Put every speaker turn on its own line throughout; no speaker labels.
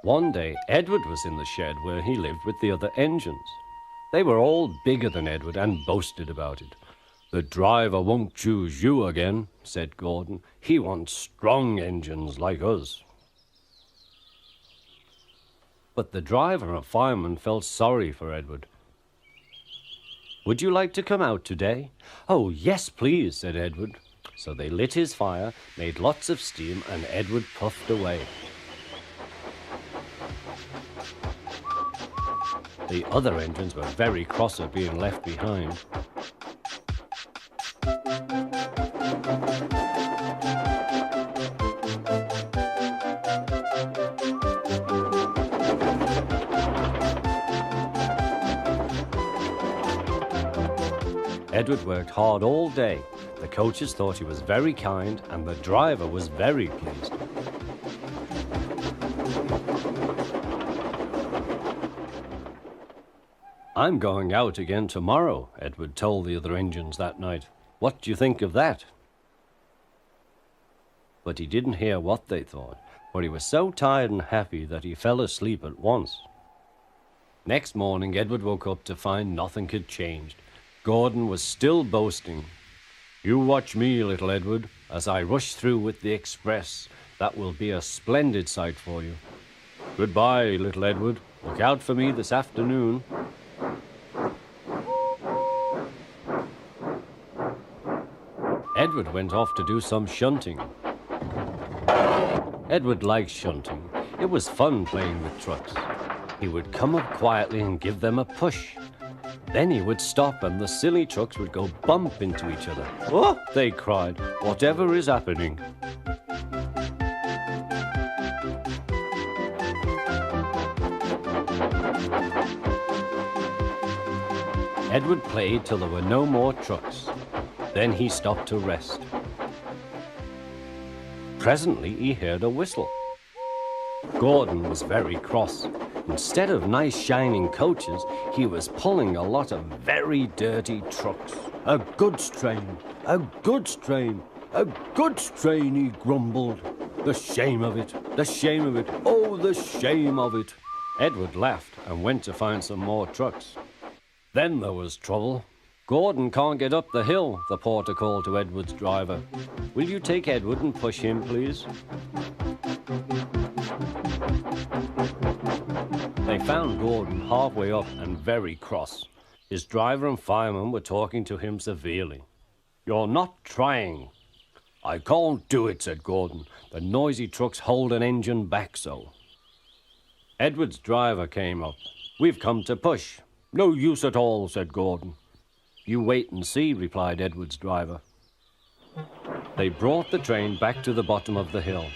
One day, Edward was in the shed where he lived with the other engines. They were all bigger than Edward and boasted about it. "The driver won't choose you again," said Gordon. "He wants strong engines like us." But the driver and fireman felt sorry for Edward. "Would you like to come out today?" "Oh, yes, please," said Edward. So they lit his fire, made lots of steam, and Edward puffed away. The other engines were very cross at being left behind. Edward worked hard all day. The coaches thought he was very kind, and the driver was very pleased. "I'm going out again tomorrow," Edward told the other engines that night. "What do you think of that?" But he didn't hear what they thought, for he was so tired and happy that he fell asleep at once. Next morning, Edward woke up to find nothing had changed. Gordon was still boasting. "You watch me, little Edward, as I rush through with the express. That will be a splendid sight for you. Goodbye, little Edward. Look out for me this afternoon." Edward went off to do some shunting. Edward liked shunting. It was fun playing with trucks. He would come up quietly and give them a push. Then he would stop and the silly trucks would go bump into each other. "Oh!" they cried. "Whatever is happening?" Edward played till there were no more trucks. Then he stopped to rest. Presently he heard a whistle. Gordon was very cross. Instead of nice shining coaches, he was pulling a lot of very dirty trucks. "A goods train, a goods train, a goods train," he grumbled. "The shame of it, the shame of it, oh, the shame of it." Edward laughed and went to find some more trucks. Then there was trouble. "Gordon can't get up the hill," the porter called to Edward's driver. "Will you take Edward and push him, please?" They found Gordon halfway up and very cross. His driver and fireman were talking to him severely. "You're not trying." "I can't do it," said Gordon. "The noisy trucks hold an engine back so." Edward's driver came up. "We've come to push." "No use at all," said Gordon. "You wait and see," replied Edward's driver. They brought the train back to the bottom of the hill.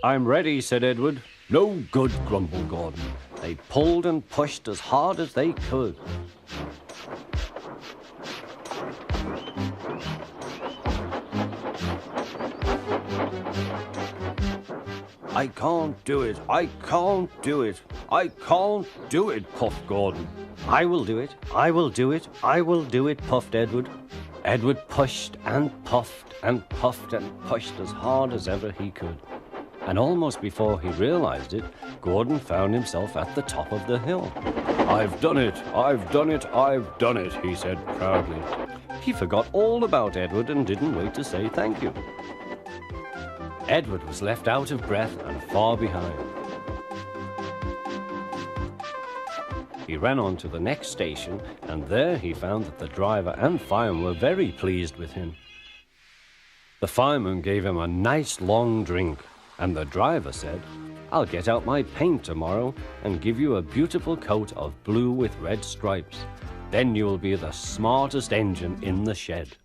"I'm ready," said Edward. "No good," grumbled Gordon. They pulled and pushed as hard as they could. "I can't do it, I can't do it, I can't do it," puffed Gordon. "I will do it, I will do it, I will do it," puffed Edward. Edward pushed and puffed and puffed and pushed as hard as ever he could. And almost before he realized it, Gordon found himself at the top of the hill. "I've done it, I've done it, I've done it," he said proudly. He forgot all about Edward and didn't wait to say thank you. Edward was left out of breath and far behind. He ran on to the next station, and there he found that the driver and fireman were very pleased with him. The fireman gave him a nice long drink, and the driver said, "I'll get out my paint tomorrow and give you a beautiful coat of blue with red stripes. Then you'll be the smartest engine in the shed."